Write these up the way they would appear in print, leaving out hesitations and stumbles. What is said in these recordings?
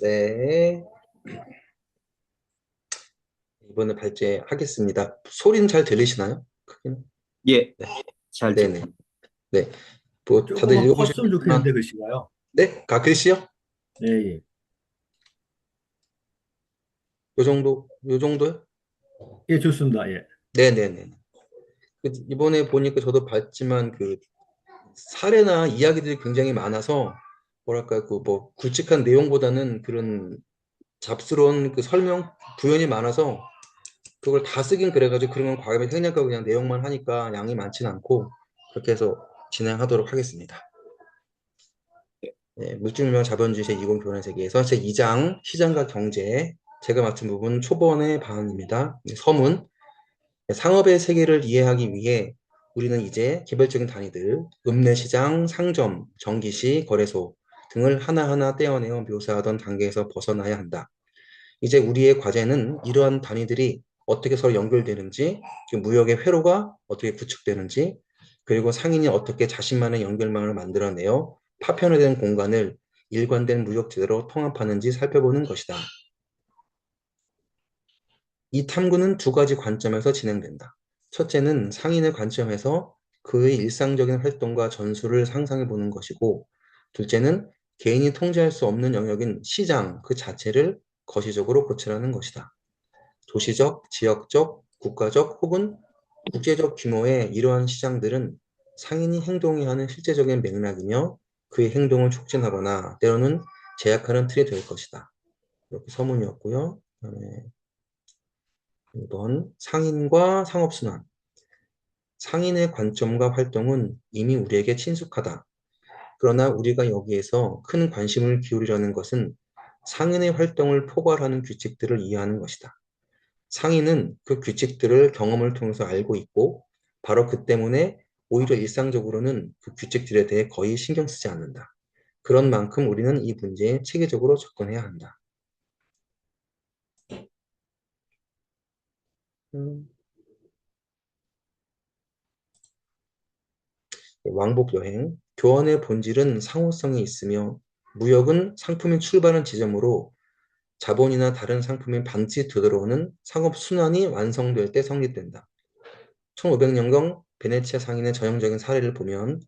네, 이번에 발제하겠습니다. 소리는 잘 들리시나요? 크기는? 예, 네, 잘 네네. 들립니다. 네, 뭐 다들 조금만 컸으면 읽어보셨겠지만, 좋겠는데, 글씨가요. 네, 글씨요? 예, 예. 요 정도요? 예, 좋습니다. 예. 네네네. 이번에 보니까 저도 봤지만 사례나 이야기들이 굉장히 많아서 뭐랄까 뭐 굵직한 내용보다는 그런 잡스러운 설명 부연이 많아서 그걸 다 쓰긴 그래가지고 그러면 과감히 생략하고 그냥 내용만 하니까 양이 많지는 않고 그렇게 해서 진행하도록 하겠습니다. 네, 물질명령 자본주의 제2공 교환의 세계에서 제2장 시장과 경제 제가 맡은 부분 초본의 방안입니다. 서문 상업의 세계를 이해하기 위해 우리는 이제 개별적인 단위들, 읍내시장, 상점, 전기시, 거래소 등을 하나하나 떼어내어 묘사하던 단계에서 벗어나야 한다. 이제 우리의 과제는 이러한 단위들이 어떻게 서로 연결되는지, 그 무역의 회로가 어떻게 구축되는지, 그리고 상인이 어떻게 자신만의 연결망을 만들어내어 파편화된 공간을 일관된 무역지대로 통합하는지 살펴보는 것이다. 이 탐구는 두 가지 관점에서 진행된다. 첫째는 상인의 관점에서 그의 일상적인 활동과 전술을 상상해 보는 것이고, 둘째는 개인이 통제할 수 없는 영역인 시장 그 자체를 거시적으로 고찰하는 것이다. 도시적, 지역적, 국가적 혹은 국제적 규모의 이러한 시장들은 상인이 행동해야 하는 실제적인 맥락이며 그의 행동을 촉진하거나 때로는 제약하는 틀이 될 것이다. 이렇게 서문이었고요. 그다음에 2번 상인과 상업순환. 상인의 관점과 활동은 이미 우리에게 친숙하다. 그러나 우리가 여기에서 큰 관심을 기울이려는 것은 상인의 활동을 포괄하는 규칙들을 이해하는 것이다. 상인은 그 규칙들을 경험을 통해서 알고 있고 바로 그 때문에 오히려 일상적으로는 그 규칙들에 대해 거의 신경 쓰지 않는다. 그런 만큼 우리는 이 문제에 체계적으로 접근해야 한다. 음, 왕복 여행. 교환의 본질은 상호성이 있으며 무역은 상품이 출발한 지점으로 자본이나 다른 상품이 반드시 되돌아오는 상업 순환이 완성될 때 성립된다. 1500년경 베네치아 상인의 전형적인 사례를 보면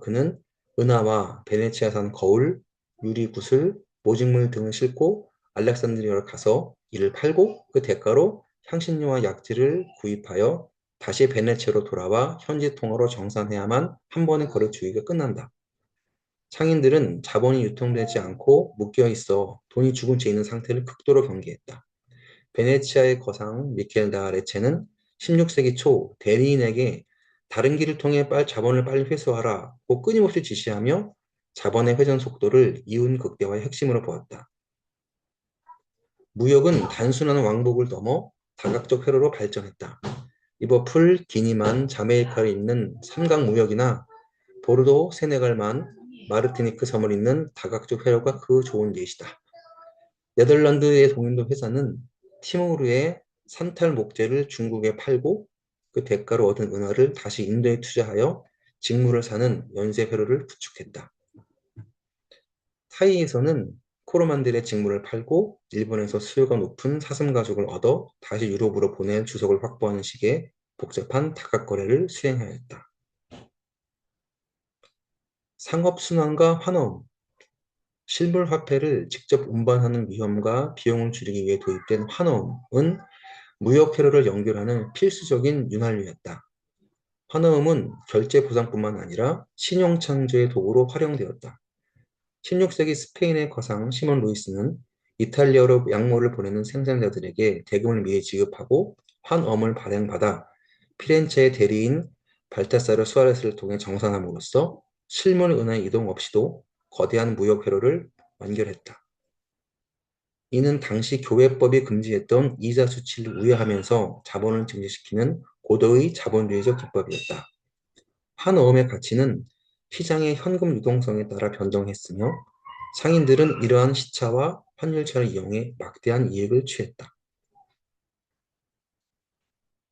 그는 은하와 베네치아산 거울, 유리 구슬, 모직물 등을 싣고 알렉산드리아로 가서 이를 팔고 그 대가로 향신료와 약재를 구입하여 다시 베네치아로 돌아와 현지 통화로 정산해야만 한 번의 거래 주기가 끝난다. 상인들은 자본이 유통되지 않고 묶여 있어 돈이 죽은 채 있는 상태를 극도로 경계했다. 베네치아의 거상 미켈 다 레체는 16세기 초 대리인에게 다른 길을 통해 자본을 빨리 회수하라고 끊임없이 지시하며 자본의 회전 속도를 이윤 극대화의 핵심으로 보았다. 무역은 단순한 왕복을 넘어 다각적 회로로 발전했다. 리버풀, 기니만, 자메이카를 잇는 삼각무역이나 보르도, 세네갈만, 마르티니크 섬을 잇는 다각적 회로가 그 좋은 예시다. 네덜란드의 동인도 회사는 티모르의 산탈 목재를 중국에 팔고 그 대가로 얻은 은화를 다시 인도에 투자하여 직물을 사는 연쇄 회로를 구축했다. 타이에서는 코로만들의 직물을 팔고 일본에서 수요가 높은 사슴 가죽을 얻어 다시 유럽으로 보낼 주석을 확보하는 식의 복잡한 다각거래를 수행하였다. 상업순환과 환원, 실물화폐를 직접 운반하는 위험과 비용을 줄이기 위해 도입된 환원은 무역 회로를 연결하는 필수적인 윤활유였다. 환어음은 결제 보상뿐만 아니라 신용 창조의 도구로 활용되었다. 16세기 스페인의 거상 시몬 루이스는 이탈리아로 약물을 보내는 생산자들에게 대금을 미리 지급하고 환엄을 발행받아 피렌체의 대리인 발타사르 수아레스를 통해 정산함으로써 실물 은하의 이동 없이도 거대한 무역 회로를 완결했다. 이는 당시 교회법이 금지했던 이자 수치를 우회하면서 자본을 증대시키는 고도의 자본주의적 기법이었다. 한 어음의 가치는 시장의 현금 유동성에 따라 변동했으며 상인들은 이러한 시차와 환율차를 이용해 막대한 이익을 취했다.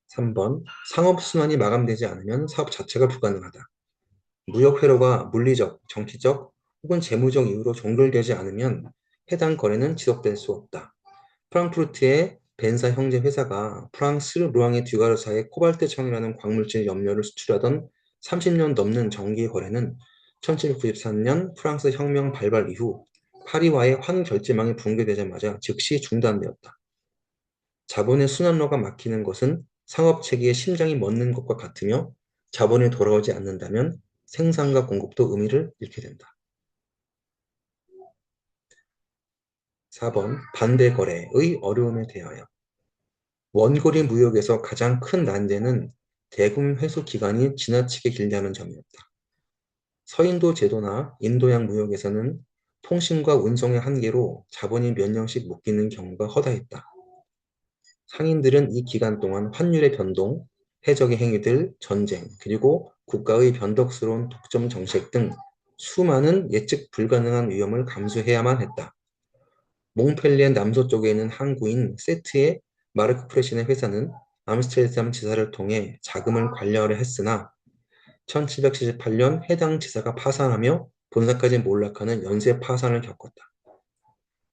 3번 상업순환이 마감되지 않으면 사업 자체가 불가능하다. 무역 회로가 물리적, 정치적 혹은 재무적 이유로 종결되지 않으면 해당 거래는 지속될 수 없다. 프랑크푸르트의 벤사 형제 회사가 프랑스 루앙의 듀가르사의 코발트청이라는 광물질 염료를 수출하던 30년 넘는 정기 거래는 1793년 프랑스 혁명 발발 이후 파리와의 환결제망이 붕괴되자마자 즉시 중단되었다. 자본의 순환로가 막히는 것은 상업체계의 심장이 멎는 것과 같으며 자본이 돌아오지 않는다면 생산과 공급도 의미를 잃게 된다. 4번 반대 거래의 어려움에 대하여 원거리 무역에서 가장 큰 난제는 대금 회수 기간이 지나치게 길다는 점이었다. 서인도 제도나 인도양 무역에서는 통신과 운송의 한계로 자본이 몇 년씩 묶이는 경우가 허다했다. 상인들은 이 기간 동안 환율의 변동, 해적의 행위들, 전쟁, 그리고 국가의 변덕스러운 독점 정책 등 수많은 예측 불가능한 위험을 감수해야만 했다. 몽펠리에 남서쪽에 있는 항구인 세트의 마르크 프레신의 회사는 암스테르담 지사를 통해 자금을 관리하려 했으나 1778년 해당 지사가 파산하며 본사까지 몰락하는 연쇄 파산을 겪었다.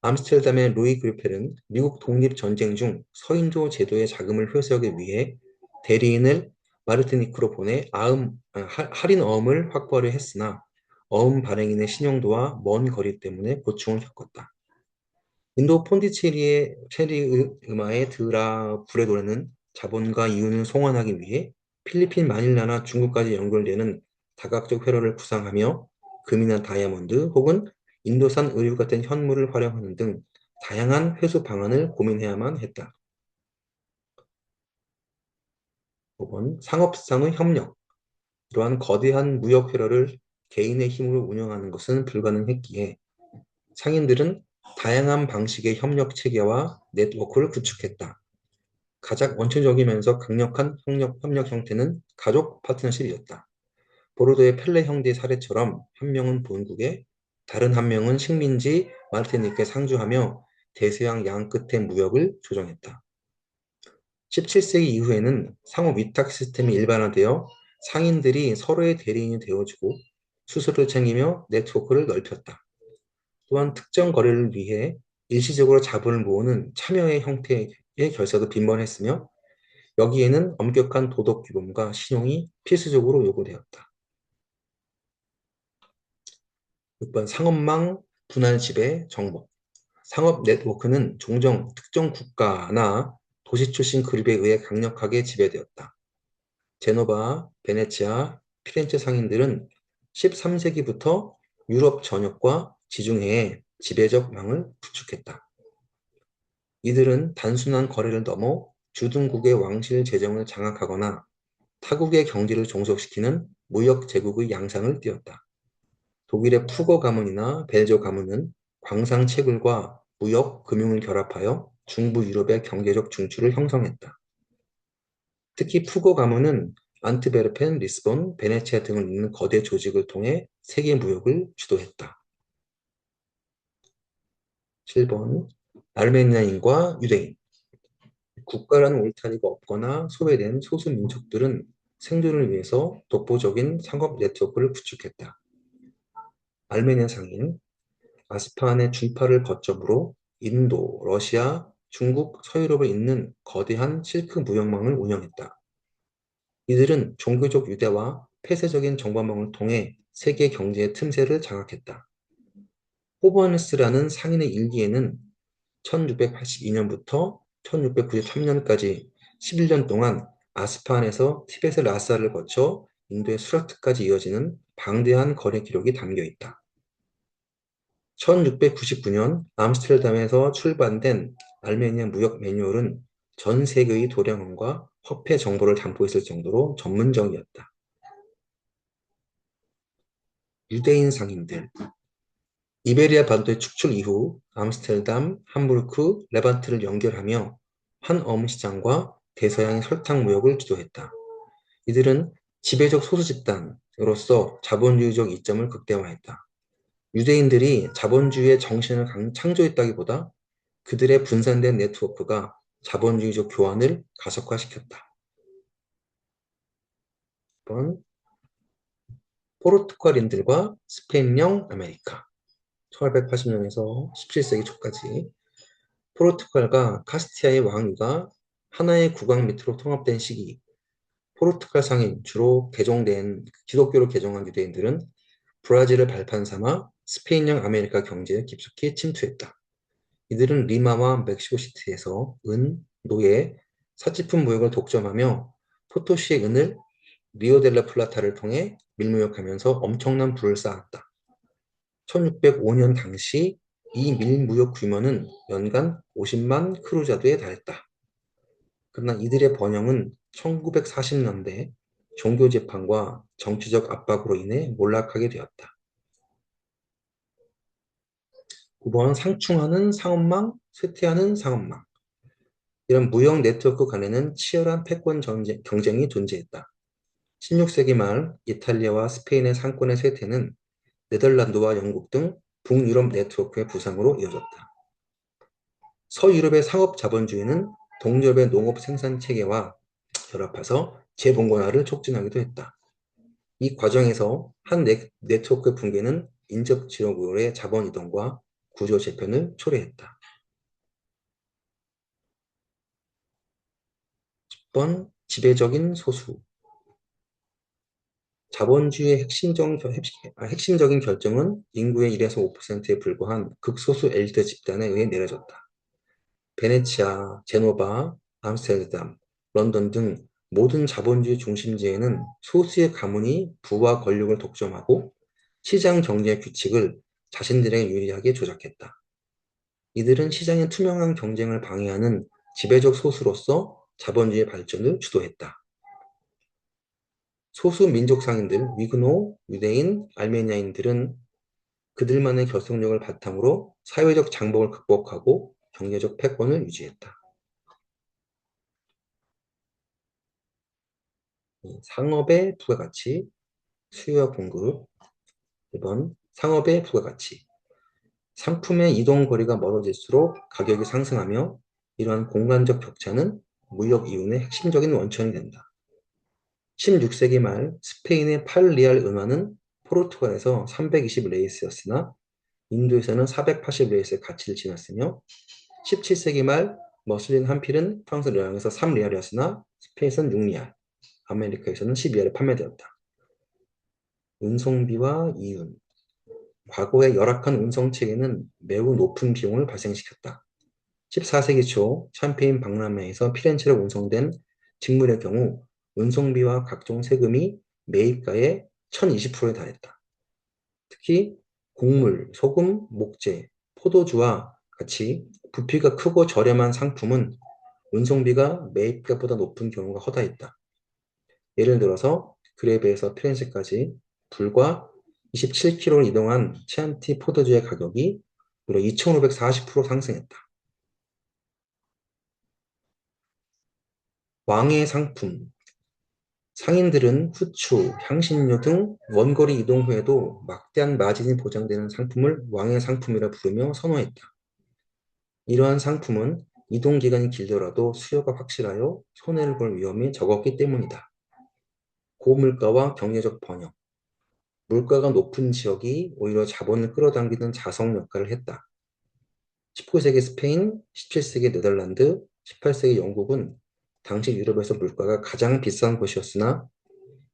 암스테르담의 루이 그리펠은 미국 독립전쟁 중 서인도 제도의 자금을 회수하기 위해 대리인을 마르티니크로 보내 할인 어음을 확보하려 했으나 어음 발행인의 신용도와 먼 거리 때문에 고충을 겪었다. 인도 폰디체리의 체리 음화의 드라 브레도레는 자본과 이윤을 송환하기 위해 필리핀 마닐라나 중국까지 연결되는 다각적 회로를 구상하며 금이나 다이아몬드 혹은 인도산 의류 같은 현물을 활용하는 등 다양한 회수 방안을 고민해야만 했다. 5번 상업상의 협력. 이러한 거대한 무역 회로를 개인의 힘으로 운영하는 것은 불가능했기에 상인들은 다양한 방식의 협력 체계와 네트워크를 구축했다. 가장 원초적이면서 강력한 협력 형태는 가족 파트너십이었다. 보르도의 펠레 형제 사례처럼 한 명은 본국에, 다른 한 명은 식민지 마르티니크에 상주하며 대서양 양 끝의 무역을 조정했다. 17세기 이후에는 상호 위탁 시스템이 일반화되어 상인들이 서로의 대리인이 되어주고 수수료를 챙기며 네트워크를 넓혔다. 또한 특정 거래를 위해 일시적으로 자본을 모으는 참여의 형태의 결사도 빈번했으며 여기에는 엄격한 도덕 규범과 신용이 필수적으로 요구되었다. 6번 상업망 분할 지배 정복. 상업 네트워크는 종종 특정 국가나 도시 출신 그룹에 의해 강력하게 지배되었다. 제노바, 베네치아, 피렌체 상인들은 13세기부터 유럽 전역과 지중해에 지배적 망을 구축했다. 이들은 단순한 거래를 넘어 주둔국의 왕실 재정을 장악하거나 타국의 경제를 종속시키는 무역 제국의 양상을 띄었다. 독일의 푸거 가문이나 벨저 가문은 광산 채굴과 무역, 금융을 결합하여 중부 유럽의 경제적 중추를 형성했다. 특히 푸거 가문은 안트베르펜, 리스본, 베네치아 등을 잇는 거대 조직을 통해 세계 무역을 주도했다. 7번 아르메니아인과 유대인. 국가라는 울타리가 없거나 소외된 소수 민족들은 생존을 위해서 독보적인 상업 네트워크를 구축했다. 알메니아 상인, 아스파한의 준파를 거점으로 인도, 러시아, 중국, 서유럽을 잇는 거대한 실크 무역망을 운영했다. 이들은 종교적 유대와 폐쇄적인 정보망을 통해 세계 경제의 틈새를 장악했다. 호버네스라는 상인의 일기에는 1682년부터 1693년까지 11년 동안 아스파한에서 티벳의 라사를 거쳐 인도의 수라트까지 이어지는 방대한 거래 기록이 담겨 있다. 1699년 암스테르담에서 출版된 알메니아 무역 매뉴얼은 전 세계의 도량원과 화폐 정보를 담고 있을 정도로 전문적이었다. 유대인 상인들. 이베리아 반도의 축출 이후 암스테르담, 함부르크, 레반트를 연결하며 한 어무시장과 대서양의 설탕 무역을 주도했다. 이들은 지배적 소수 집단으로서 자본주의적 이점을 극대화했다. 유대인들이 자본주의의 정신을 창조했다기보다 그들의 분산된 네트워크가 자본주의적 교환을 가속화시켰다. 번 포르투갈인들과 스페인령 아메리카. 1880년에서 17세기 초까지 포르투갈과 카스티아의 왕위가 하나의 국왕 밑으로 통합된 시기, 포르투갈 상인, 주로 개종된 기독교로 개종한 유대인들은 브라질을 발판 삼아 스페인령 아메리카 경제에 깊숙이 침투했다. 이들은 리마와 멕시코시티에서 은, 노예, 사치품 무역을 독점하며 포토시의 은을 리오델라플라타를 통해 밀무역하면서 엄청난 부를 쌓았다. 1605년 당시 이 밀무역 규모는 연간 50만 크루자드에 달했다. 그러나 이들의 번영은 1940년대 종교 재판과 정치적 압박으로 인해 몰락하게 되었다. 9번 상충하는 상업망, 쇠퇴하는 상업망. 이런 무역 네트워크 간에는 치열한 패권 경쟁이 존재했다. 16세기 말 이탈리아와 스페인의 상권의 쇠퇴는 네덜란드와 영국 등 북유럽 네트워크의 부상으로 이어졌다. 서유럽의 상업 자본주의는 동유럽의 농업 생산 체계와 결합해서 재봉건화를 촉진하기도 했다. 이 과정에서 한 네트워크 붕괴는 인접 지역으로의 자본 이동과 구조 재편을 초래했다. 10번 지배적인 소수. 자본주의의 핵심적인 결정은 인구의 1에서 5%에 불과한 극소수 엘리트 집단에 의해 내려졌다. 베네치아, 제노바, 암스테르담, 런던 등 모든 자본주의 중심지에는 소수의 가문이 부와 권력을 독점하고 시장 경제 규칙을 자신들에게 유리하게 조작했다. 이들은 시장의 투명한 경쟁을 방해하는 지배적 소수로서 자본주의 발전을 주도했다. 소수 민족 상인들, 위그노, 유대인, 아르메니아인들은 그들만의 결속력을 바탕으로 사회적 장벽을 극복하고 경제적 패권을 유지했다. 상업의 부가가치, 수요와 공급. 1번 상업의 부가가치. 상품의 이동 거리가 멀어질수록 가격이 상승하며 이러한 공간적 격차는 무역 이윤의 핵심적인 원천이 된다. 16세기 말 스페인의 8리알 은화는 포르투갈에서 320 레이스였으나 인도에서는 480 레이스의 가치를 지녔으며 17세기 말 머슬린 한 필은 프랑스 르앙에서 3리알이었으나 스페인에서는 6리알, 아메리카에서는 12리알에 판매되었다. 운송비와 이윤. 과거의 열악한 운송 체계는 매우 높은 비용을 발생시켰다. 14세기 초 샴페인 박람회에서 피렌체로 운송된 직물의 경우 운송비와 각종 세금이 매입가의 1020%에 달했다. 특히 곡물, 소금, 목재, 포도주와 같이 부피가 크고 저렴한 상품은 운송비가 매입가보다 높은 경우가 허다했다. 예를 들어서 그레베에서 피렌체까지 불과 27km를 이동한 치안티 포도주의 가격이 무려 2540% 상승했다. 왕의 상품. 상인들은 후추, 향신료 등 원거리 이동 후에도 막대한 마진이 보장되는 상품을 왕의 상품이라 부르며 선호했다. 이러한 상품은 이동 기간이 길더라도 수요가 확실하여 손해를 볼 위험이 적었기 때문이다. 고물가와 경제적 번영. 물가가 높은 지역이 오히려 자본을 끌어당기는 자석 역할을 했다. 19세기 스페인, 17세기 네덜란드, 18세기 영국은 당시 유럽에서 물가가 가장 비싼 곳이었으나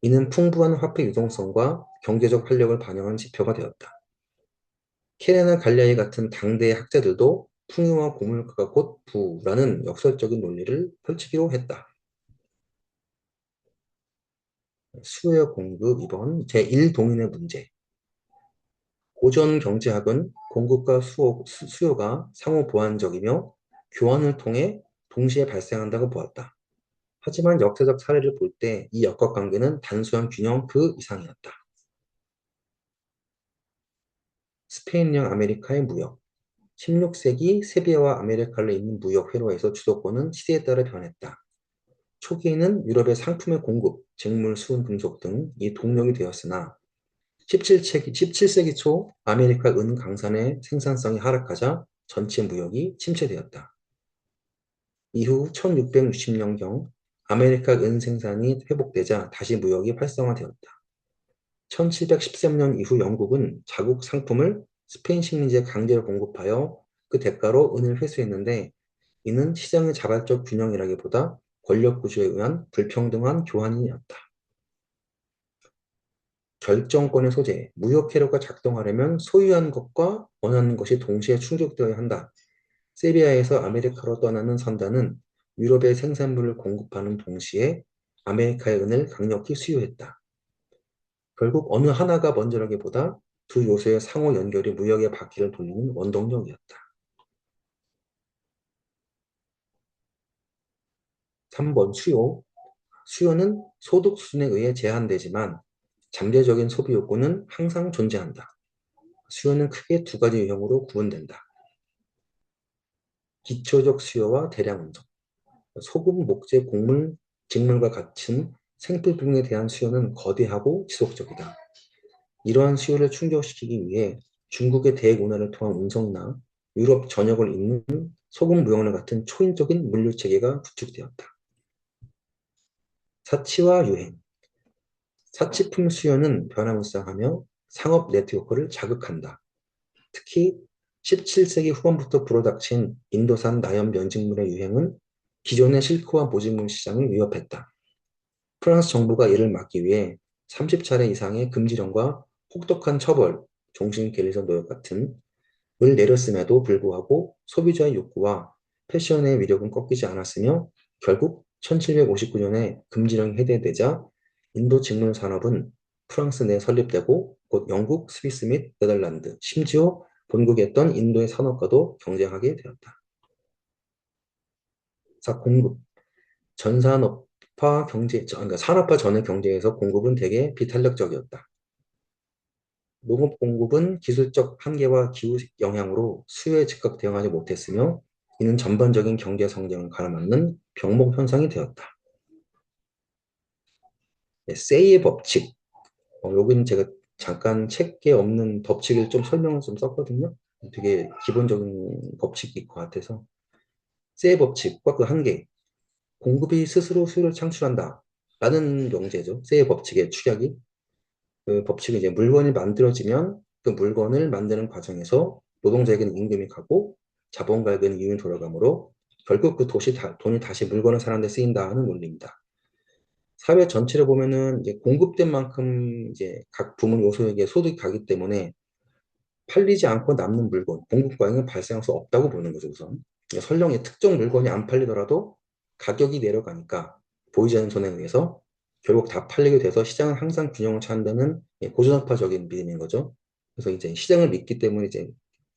이는 풍부한 화폐 유동성과 경제적 활력을 반영한 지표가 되었다. 케레나 갈리아이 같은 당대의 학자들도 풍요와 고물가가 곧 부라는 역설적인 논리를 펼치기로 했다. 수요 공급 2번 제1동인의 문제. 고전 경제학은 공급과 수요가 상호 보완적이며 교환을 통해 동시에 발생한다고 보았다. 하지만 역사적 사례를 볼 때 이 역학관계는 단순한 균형 그 이상이었다. 스페인령 아메리카의 무역. 16세기 세비야와 아메리카를 잇는 무역 회로에서 주도권은 시대에 따라 변했다. 초기에는 유럽의 상품의 공급, 직물, 수은, 금속 등이 동력이 되었으나 17세기 초 아메리카 은 강산의 생산성이 하락하자 전체 무역이 침체되었다. 이후 1660년경 아메리카 은 생산이 회복되자 다시 무역이 활성화되었다. 1713년 이후 영국은 자국 상품을 스페인 식민지에 강제로 공급하여 그 대가로 은을 회수했는데 이는 시장의 자발적 균형이라기보다 권력 구조에 의한 불평등한 교환이었다. 결정권의 소재, 무역 회로가 작동하려면 소유한 것과 원하는 것이 동시에 충족되어야 한다. 세비야에서 아메리카로 떠나는 선단은 유럽의 생산물을 공급하는 동시에 아메리카의 은을 강력히 수요했다. 결국 어느 하나가 먼저라기보다 두 요소의 상호 연결이 무역의 바퀴를 돌리는 원동력이었다. 3번 수요. 수요는 소득 수준에 의해 제한되지만 잠재적인 소비 욕구는 항상 존재한다. 수요는 크게 두 가지 유형으로 구분된다. 기초적 수요와 대량 운송. 소금, 목재, 곡물, 직물과 같은 생필품에 대한 수요는 거대하고 지속적이다. 이러한 수요를 충족시키기 위해 중국의 대운하를 통한 운송이나 유럽 전역을 잇는 소금 무역로 같은 초인적인 물류 체계가 구축되었다. 사치와 유행. 사치품 수요는 변화무쌍하며 상업 네트워크를 자극한다. 특히 17세기 후반부터 불어닥친 인도산 나염 면직물의 유행은 기존의 실크와 모직물 시장을 위협했다. 프랑스 정부가 이를 막기 위해 30차례 이상의 금지령과 혹독한 처벌, 종신계리선 노역 같은 을 내렸음에도 불구하고 소비자의 욕구와 패션의 위력은 꺾이지 않았으며 결국 1759년에 금지령이 해제되자 인도 직물 산업은 프랑스 내에 설립되고 곧 영국, 스위스 및 네덜란드, 심지어 본국이었던 인도의 산업과도 경쟁하게 되었다. 4. 공급. 전산업화 경제, 그러니까 산업화 전의 경제에서 공급은 대개 비탄력적이었다. 농업 공급은 기술적 한계와 기후 영향으로 수요에 즉각 대응하지 못했으며 이는 전반적인 경제 성장을 가로막는 병목 현상이 되었다. 네, 세이의 법칙. 여기는 제가 잠깐 책에 없는 법칙을 좀 설명을 좀 썼거든요. 되게 기본적인 법칙일 것 같아서. 세이의 법칙과 그 한계. 공급이 스스로 수요를 창출한다. 라는 명제죠. 세이의 법칙의 축약이. 그 법칙은 이제 물건이 만들어지면 그 물건을 만드는 과정에서 노동자에게는 임금이 가고 자본가에게는 이윤이 돌아가므로 결국 그 돈이 다시 물건을 사는 데 쓰인다 하는 논리입니다. 사회 전체를 보면은 이제 공급된 만큼 이제 각 부문 요소에게 소득이 가기 때문에 팔리지 않고 남는 물건, 공급 과잉은 발생할 수 없다고 보는 거죠, 우선. 설령 특정 물건이 안 팔리더라도 가격이 내려가니까 보이지 않는 손에 의해서 결국 다 팔리게 돼서 시장은 항상 균형을 찾는다는 고전학파적인 믿음인 거죠. 그래서 이제 시장을 믿기 때문에 이제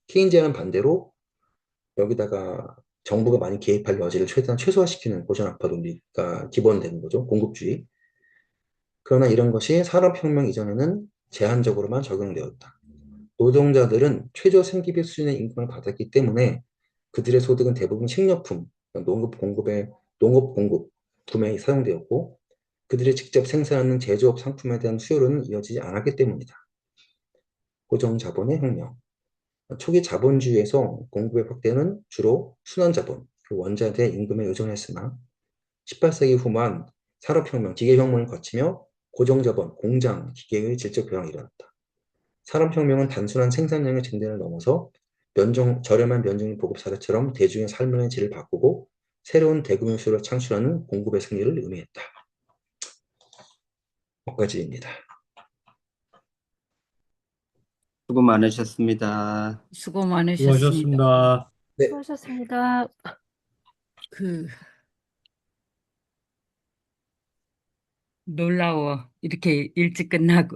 케인즈와는 반대로 여기다가 정부가 많이 개입할 여지를 최대한 최소화시키는 고전학파 논리가 기본되는 거죠. 공급주의. 그러나 이런 것이 산업혁명 이전에는 제한적으로만 적용되었다. 노동자들은 최저 생계비 수준의 임금을 받았기 때문에 그들의 소득은 대부분 식료품, 농업 공급, 구매에 사용되었고 그들이 직접 생산하는 제조업 상품에 대한 수요로는 이어지지 않았기 때문이다. 고정자본의 혁명. 초기 자본주의에서 공급의 확대는 주로 순환자본, 그 원자재 임금에 의존했으나 18세기 후반 산업혁명, 기계혁명을 거치며 고정자본, 공장, 기계의 질적 변화가 일어났다. 산업혁명은 단순한 생산량의 증대를 넘어서 저렴한 면적인 보급 사례처럼 대중의 삶의 질을 바꾸고 새로운 대규모 수요를 창출하는 공급의 승리를 의미했다. 여기까지입니다. 수고 많으셨습니다. 수고 많으셨습니다. 수고하셨습니다. 네, 수고하셨습니다. 그 놀라워. 이렇게 일찍 끝나고.